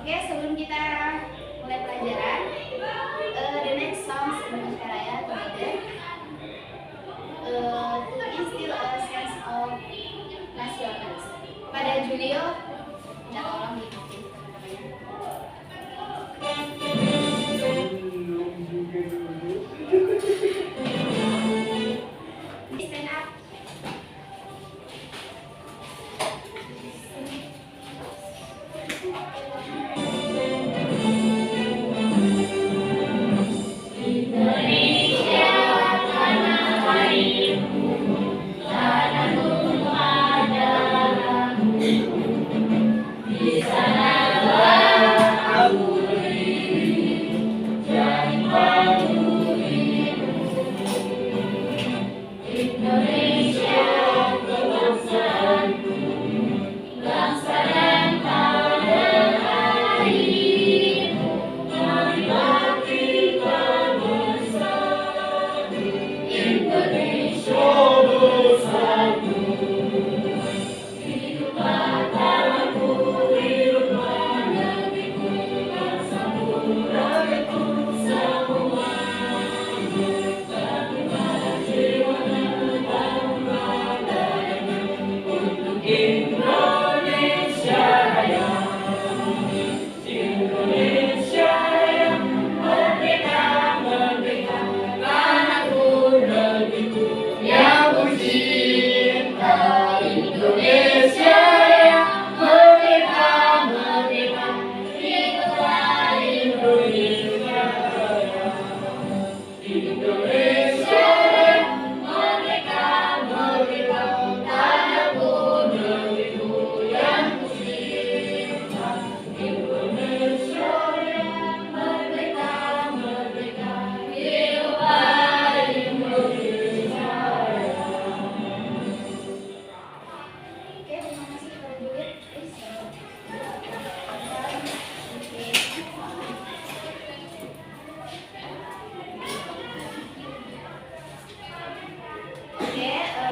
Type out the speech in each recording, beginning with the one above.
Oke, sebelum kita mulai pelajaran, the next songs Indonesia Raya together to instill a sense of nationalism. Pada Julio, minta tolong diikuti teman-temannya. Stand up.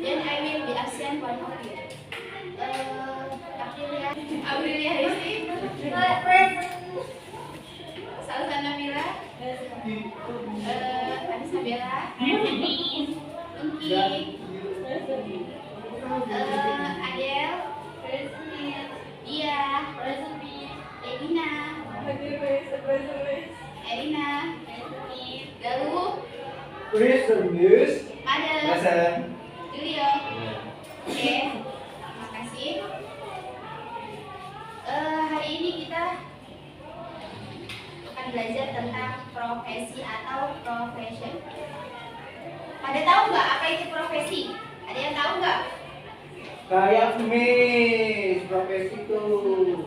Then I will be absent one of you. Aprilia Rizky, Salsana Mira, Anissa Bella, Inki, Adele, Dia, Erina, Galuh, Adel, Julio. Oke, makasih. Hari ini kita akan belajar tentang profesi atau profession. Pada tahu nggak apa itu profesi? Ada yang tahu nggak? Kayak Miss, profesi itu.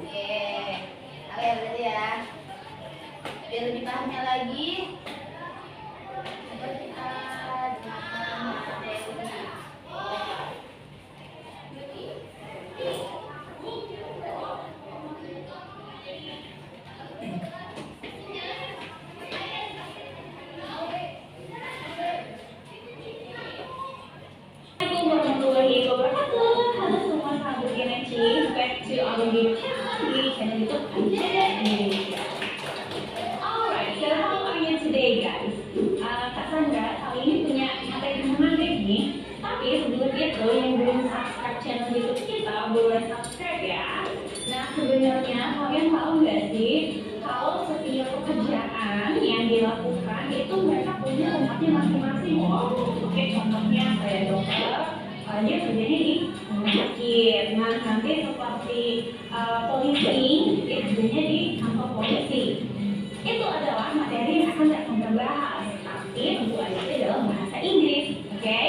Oke, berarti ya. Biar lebih pahamnya lagi. Back to our YouTube channel YouTube Indonesia. Alright, so how are you today, guys? Kak Sandra kali ini punya materi yang menarik nih. Tapi sebelum itu yang belum subscribe channel YouTube kita boleh subscribe ya. Nah sebenarnya kalian tahu nggak sih kalau setiap pekerjaan yang dilakukan itu mereka punya tempatnya masing-masing loh. Oke, contohnya kayak dokter, dia kerjanya di rumah sakit. Nah nanti seperti polisi, dia kerjanya di kantor polisi. Itu adalah materi yang akan kita bahas, tapi tentu aja dalam bahasa Inggris, oke?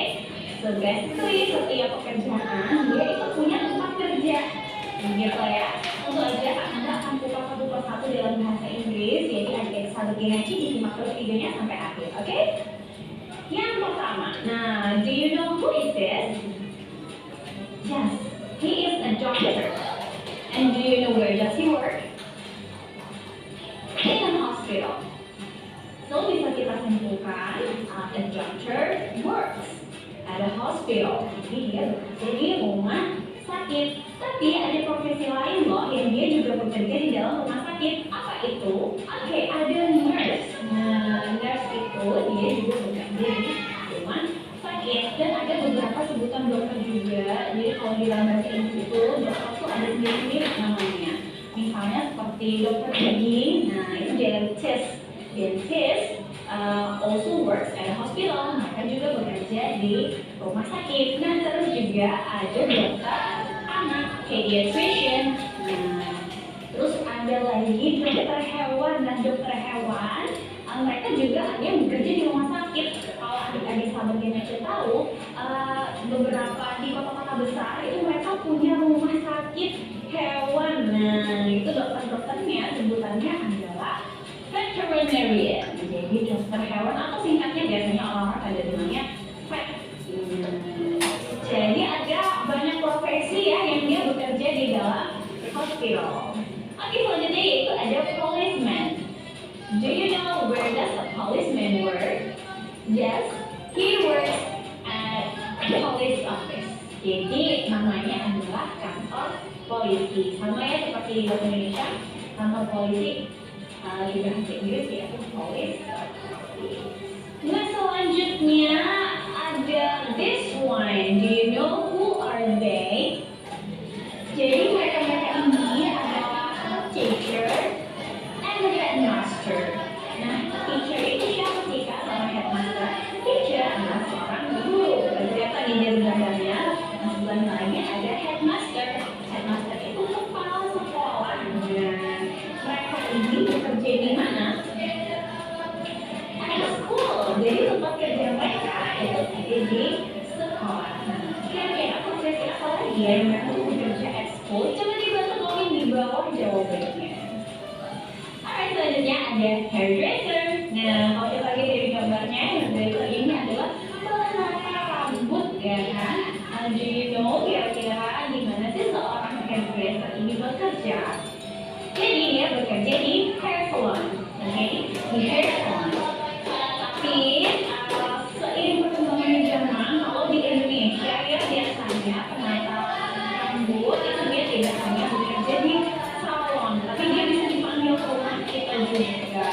So basically setiap pekerjaan dia itu punya tempat kerja, gitu ya. Tentu aja akan buka satu persatu dalam bahasa Inggris, jadi adik-adik sahabat Genaci disimak terus videonya sampai akhir, oke? Yang pertama, nah, do you know who is this? Yes, he is a doctor. And do you know where does he work? In a hospital. So bisa kita simpulkan, a doctor works at a hospital. Jadi dia bekerja di rumah sakit. Tapi ada profesi lain loh yang dia juga bekerja di dalam rumah sakit. Apa itu? Oke, ada nurse. Nah, nurse itu dia juga bekerja di rumah sakit. Dan ada beberapa sebutan dokter juga. Jadi kalau di dalam bahasa Inggris itu dokter tuh ada sendiri-sendiri namanya. Misalnya seperti dokter gigi, nah itu dentist. Dentist also works at a hospital. Mereka juga bekerja di rumah sakit. Nah, terus juga ada dokter anak, pediatrician. Nah, terus ada lagi dokter hewan dan dokter hewan. Mereka juga ada yang bekerja di rumah sakit. Kalau adik-adik sahabat Genesia tahu, beberapa di kota-kota besar itu mereka punya rumah sakit hewan. Nah, itu dokter-dokternya sebutannya adalah veterinarian. Jadi dokter hewan atau singkatnya biasanya orang-orang pada bilangnya vet. Jadi ada banyak profesi ya yang dia bekerja di dalam hospital. Oke, selanjutnya yaitu ada policeman. Do you know where does a policeman work? Yes, he works at the police office. Jadi namanya adalah kantor polisi. Sama ya seperti di bahasa Indonesia, kantor polisi di bahasa Inggris yaitu police. Nah, selanjutnya ada this one. Do you know who are they? Jadi mereka-mereka ini adalah teacher and headmaster. Nah, teacher itu siapa sih kak? Sama headmaster. Teacher adalah seorang guru. Kelihatan di gambarnya. Nah, sebelah lainnya ada headmaster. Headmaster itu kepala sekolah. Nah, mereka ini bekerja di mana? At school. Jadi tempat kerja mereka itu ada di sekolah. Nah, kira-kira profesi apa lagi ya yang mereka bekerja at school? Coba dibantu komen di bawah jawabannya. Alright, selanjutnya ada hairdresser. Nah, kalau kita lihat dari gambarnya, hairdresser ini adalah penata rambut, ya kan? Do you know kira-kira di mana sih seorang hairdresser ini bekerja? Jadi dia bekerja di hair salon, oke? Di hair salon. Tapi seiring perkembangan zaman, kalau di Indonesia ya biasanya penata rambut itu dia tidak hanya bekerja di salon, tapi dia bisa dipanggil ke rumah kita juga.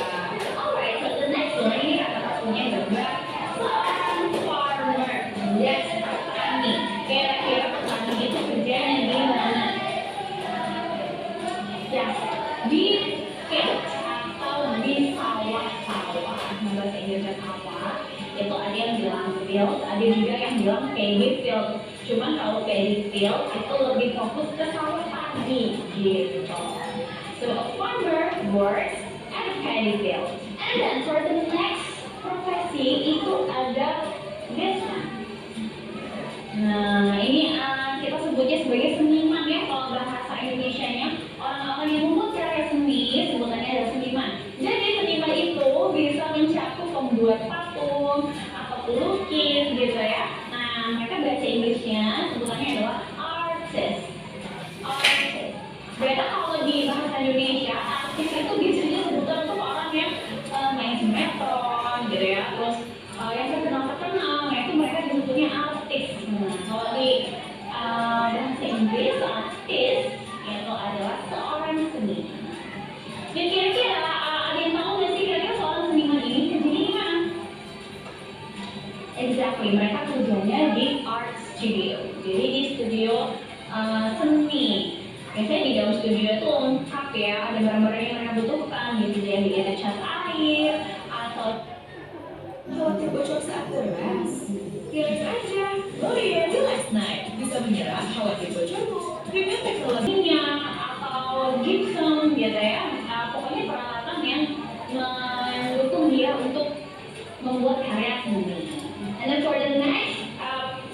Alright, so the next one ini kata-katanya gambar seorang farmer. Yes, petani. Kira-kira petani itu kerjanya di mana? Ya, di field atau di sawah-sawah. Nah, bahasa Inggrisnya apa? Itu ada yang bilang field, ada juga yang bilang paddy field. Cuman kalau paddy field itu lebih fokus ke sawah padi gitu. So a farmer works at a paddy field. And then for the next profesi itu ada this one. Nah, ini kita sebutnya sebagai seniman ya kalau bahasa Indonesianya. Orang-orang yang membuat karya seni sebutannya adalah seniman. Jadi seniman itu bisa mencakup pembuat patung atau pelukis gitu ya. Nah, mereka bahasa Inggrisnya sebutannya adalah artist. Artist. Beda kalau di bahasa Indonesia, artis itu biasanya sebutan untuk orang yang main sinetron gitu ya. Terus yang terkenal, itu mereka disebutnya artis. Nah, kalau di bahasa Inggris, artis itu adalah seorang seniman. Dan kira-kira ada yang tahu nggak sih kira-kira seorang seniman ini kerjanya di mana? Exactly, mereka kerjanya di art studio. Jadi di studio seni. Biasanya di dalam studio itu lengkap ya, ada barang-barang yang mereka butuhkan gitu. Jadi ada cat air atau Khawatir bocor saat beras? relax aja. Oh iya, relax night. Bisa menyerah khawatir bocormu. Dengan teknologi Minyak atau gypsum gitu ya. Pokoknya peralatan yang mendukung dia untuk membuat karya seni. And then for the next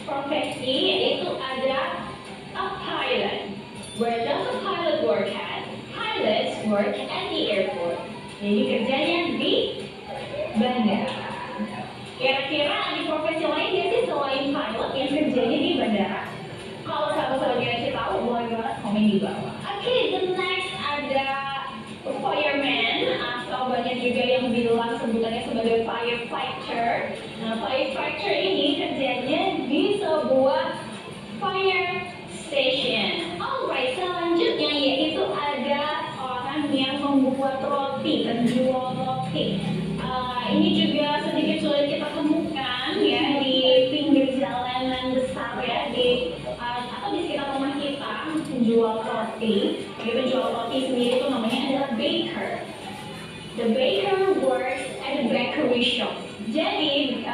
profesi yaitu ada a pilot. Where does a pilot work at? Pilots work at the airport. Jadi kerjanya di bandara. Kira-kira di profesi lain ya sih selain pilot yang kerjanya di bandara? Kalau sahabat-sahabat yang tahu, boleh banget komen di bawah. Oke, the next ada fireman atau banyak juga yang bilang sebutannya sebagai firefighter. Nah, firefighter ini kerjanya di sebuah fire station. Alright, selanjutnya yaitu ada membuat roti, penjual roti. Ini juga sedikit sulit kita temukan ya di pinggir jalan yang besar ya atau di sekitar rumah kita penjual roti. Jadi penjual roti sendiri itu namanya adalah baker. The baker works at a bakery shop. Jadi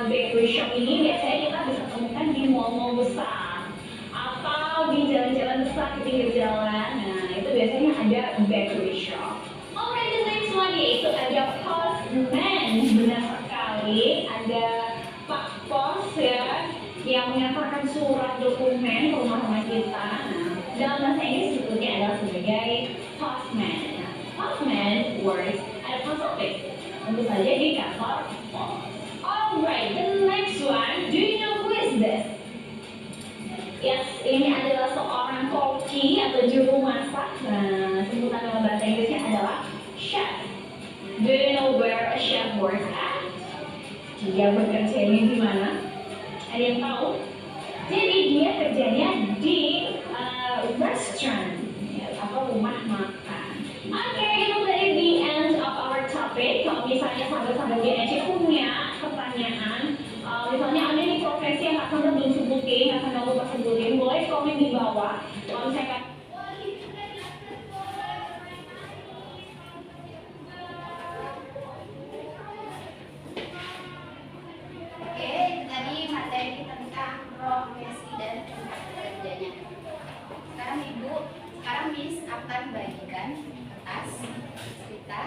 bakery shop ini biasanya kita bisa temukan di mall-mall besar atau di jalan-jalan besar di pinggir jalan. Nah itu biasanya ada bakery shop. Alright, the next one yaitu ada postman. Benar sekali, ada Pak Pos ya yang mengantarkan surat dokumen ke rumah-rumah kita. Nah, dalam bahasa Inggris disebutnya adalah sebagai postman. Nah, postman works at a post office. Tentu saja di kantor pos. Alright, the next one. Do you know who is this? Yes, ini adalah seorang koki atau juru masak. Nah, sebutan dalam bahasa Inggrisnya adalah chef. Do you know where a chef works at? Dia bekerjanya di mana? Ada yang tahu? Jadi dia kerjanya di restaurant atau rumah makan. Okay, itu tadi the end of our topic. Kalau misalnya sahabat-sahabat GNC punya pertanyaan, misalnya ada nih profesi yang Kak Sandra belum sebutin, Kak Sandra lupa sebutin, boleh komen di bawah. Kalau misalnya Oke, itu tadi materi tentang profesi dan tempat kerjanya. Sekarang Miss akan bagikan kertas kita.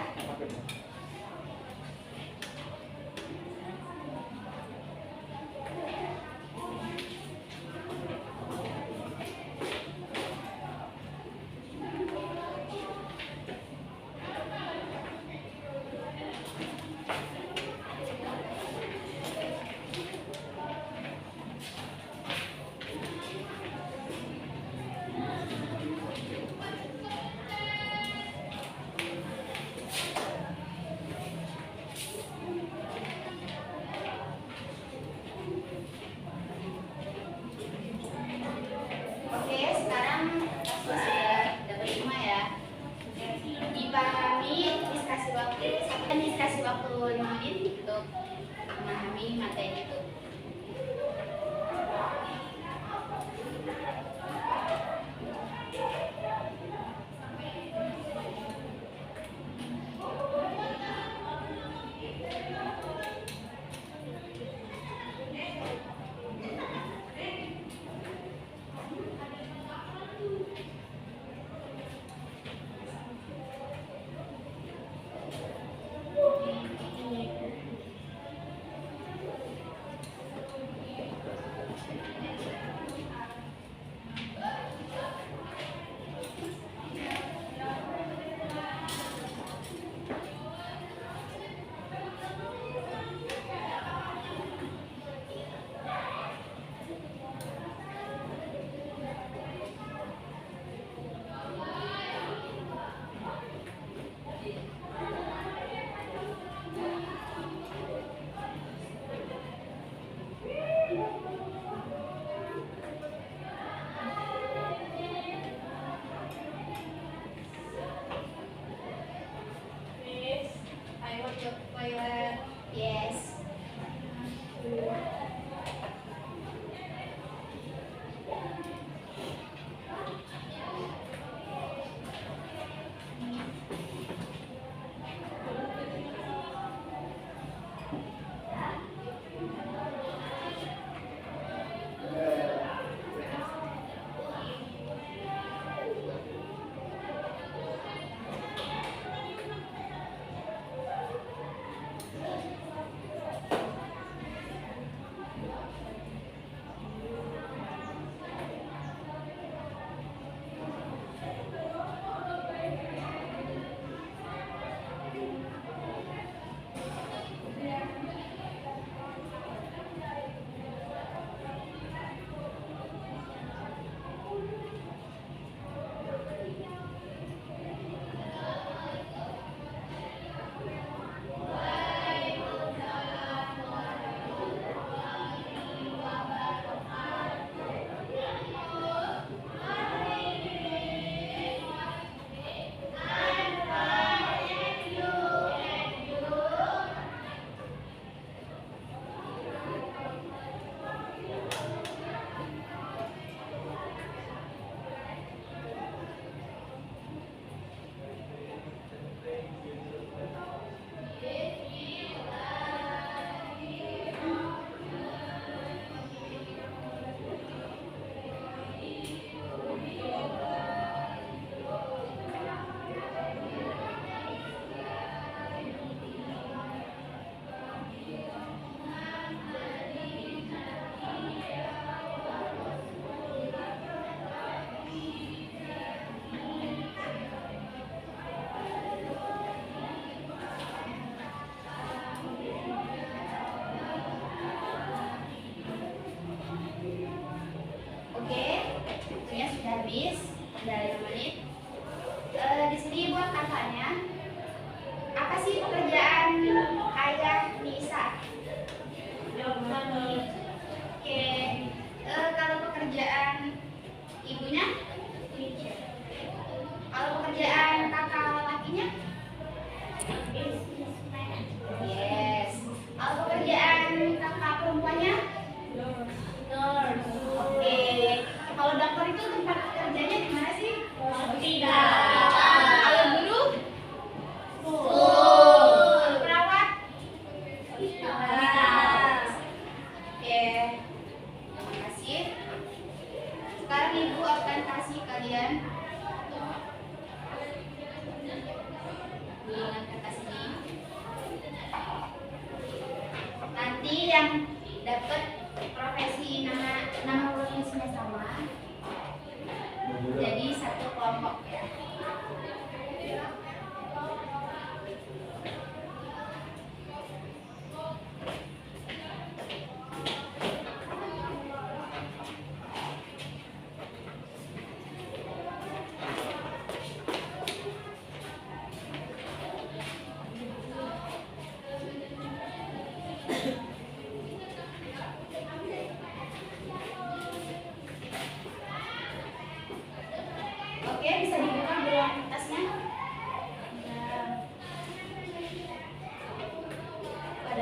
Oke, sekarang kertasnya sudah berlima ya. Dipahami, Miss kasih waktu 5 menit untuk memahami materi itu. Yes.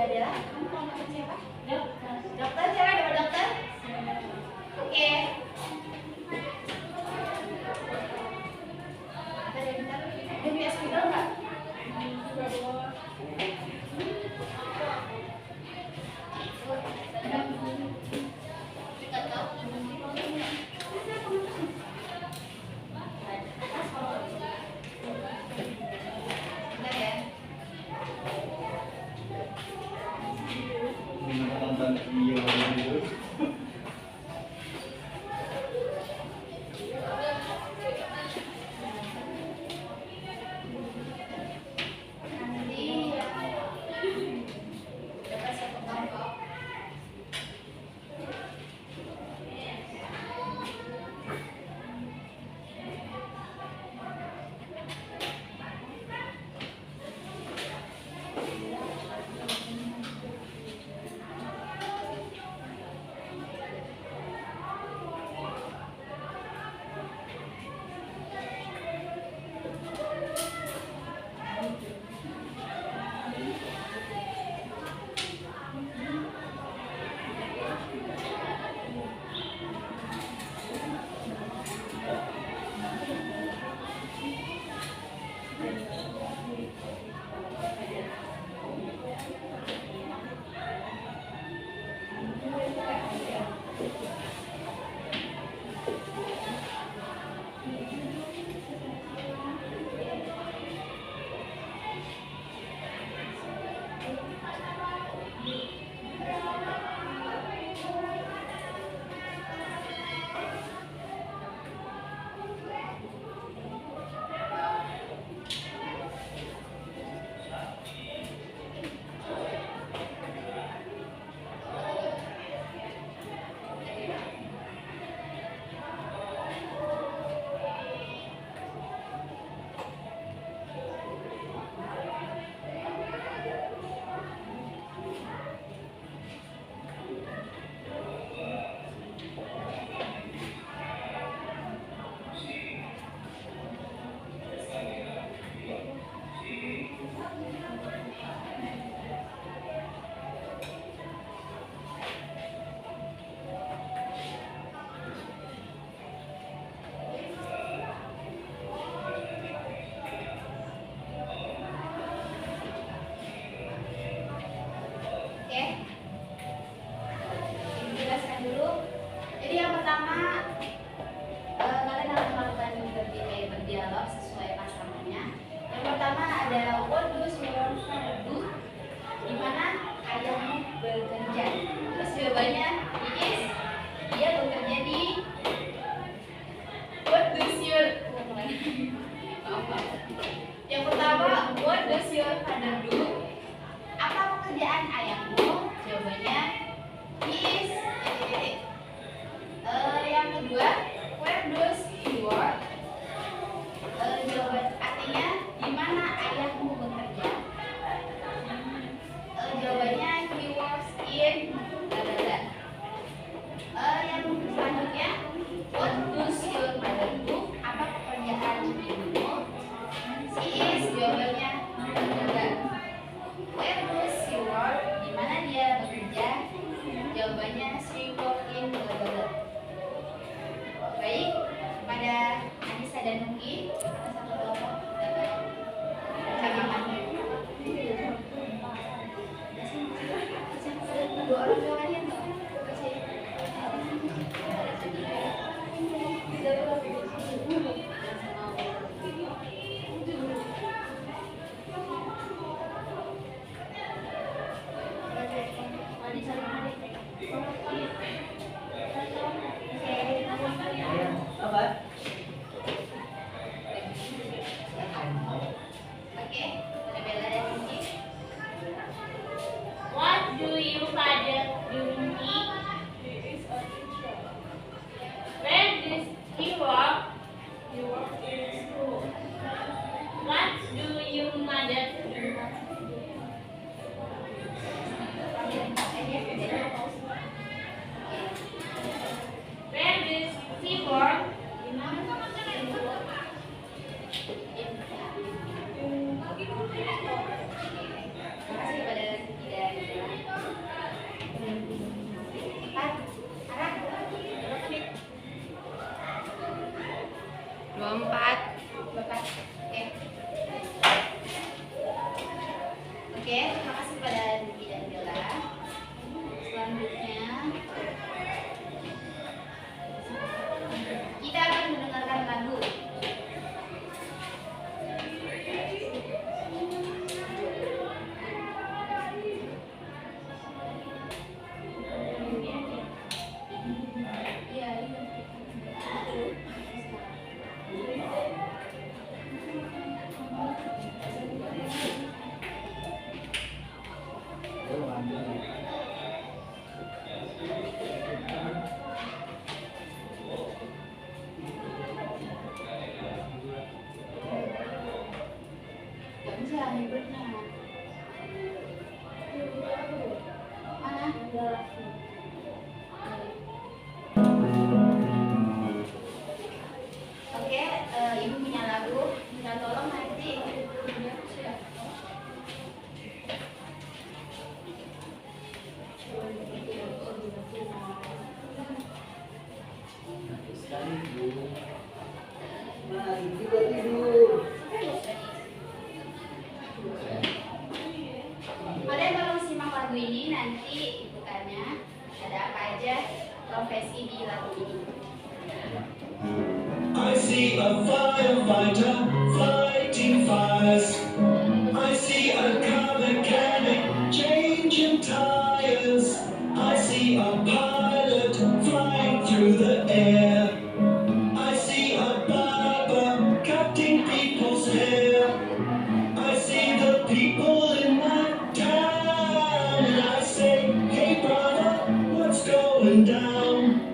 adalah kamu mau makan siapa? Dokter, siapa nama dokter? Oke. Ada bentar. Ada di hospital nggak? Bentar ya. Nonton video gitu. Nanti dapat satu mangkok. Oke. Jelaskan dulu. Jadi yang pertama kalian harus melakukan berdialog sesuai pasangannya. Yang pertama ada what does your father do? Di mana ayahmu bekerja? Terus jawabannya is dia bekerja di what does your yang pertama what does your father do? Apa pekerjaan ayahmu? Jawabannya is yang kedua where does he work? Jawaban artinya di mana ayahmu bekerja? Jawabannya he works in bla. Yang selanjutnya what does your mother do? Apa pekerjaan ibumu? She is jawabannya bla. Where does she work? Di mana dia bekerja? Jawabannya she work in bla. Baik, pada Anissa dan Nuki satu kelompok dapat cadangan. Dua orang kawannya Apa? Oke, ada Bella dan Nuki. What do you father do? Where does he work? You work in school. What do your mother do? Where does he work? Terima kasih pada Nuki dan Bella. berikutnya. Mana? Oke, ibu punya lagu. Minta tolong nanti. Sekali Bu. Mari kita tidur. Kalian kalau simak lagu ini nanti bukannya ada apa aja profesi di lagu ini. I see a firefighter fighting fires. I see a car mechanic changing tires. I see a pilot flying through the air. I see a barber cutting people's hair. I see the people in my town, and I say, hey brother, what's going down?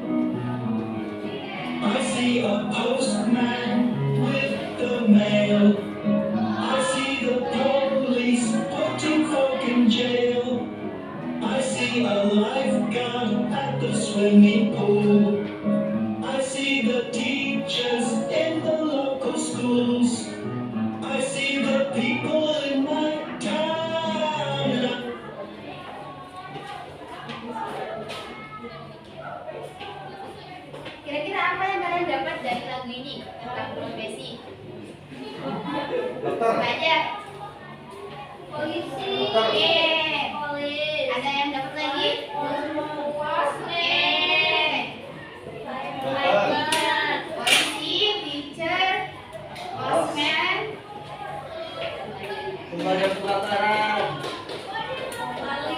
I see a postman with the mail. I see the police putting folk in jail. I see a lifeguard at the swimming pool. I see the teachers in the local schools. I see the people in my town. Kira-kira apa yang kalian dapat dari lagu ini tentang profesi? Dokter. Apa aja? Polisi. Oke. Polis. Ada yang dapat lagi? Postman. Dokter. Polisi, teacher, postman. Pemadam kebakaran. Wali.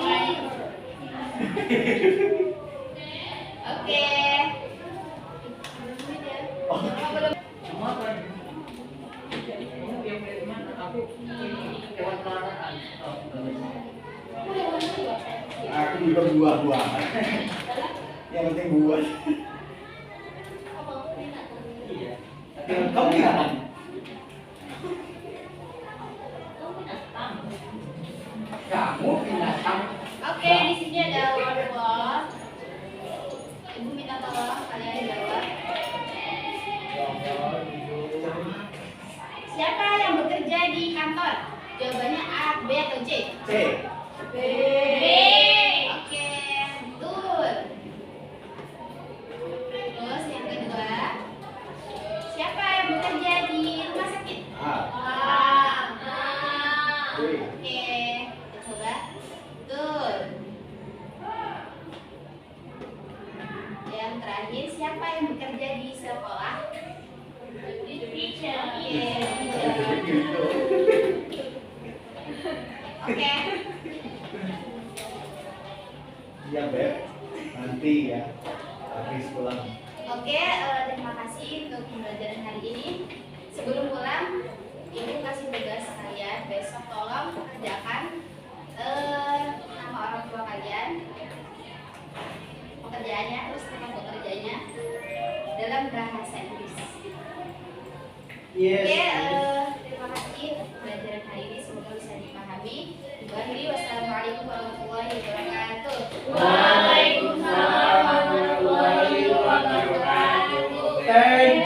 Oke. Oh, belum. Semua kan. Kamu yang dari mana? Aku hewan peliharaan. Aku juga buah-buahan. Yang penting buah. Iya. Kamu binatang. Kamu binatang. Oke, di sini ada word. Ibu minta tolong kalian jawab. Siapa yang bekerja di kantor? Jawabannya A, B atau C? C. B. Oke, betul. Terus yang kedua, siapa yang bekerja di rumah sakit? A. B. Oke, kita coba. Betul. Yang terakhir, siapa yang bekerja di sekolah? Teacher. Oke, teacher. Oke. Iya, Beb. Nanti ya. Habis pulang. Oke, terima kasih untuk pembelajaran hari ini. Sebelum pulang, Ibu kasih tugas kalian besok tolong kerjakan nama orang tua kalian, pekerjaannya, terus tempat bekerjanya dalam bahasa Inggris. Yes. Oke, terima kasih pembelajaran hari ini, semoga bisa dipahami. Wassalamualaikum warahmatullahi wabarakatuh. Waalaikumsalam warahmatullahi wabarakatuh. Thank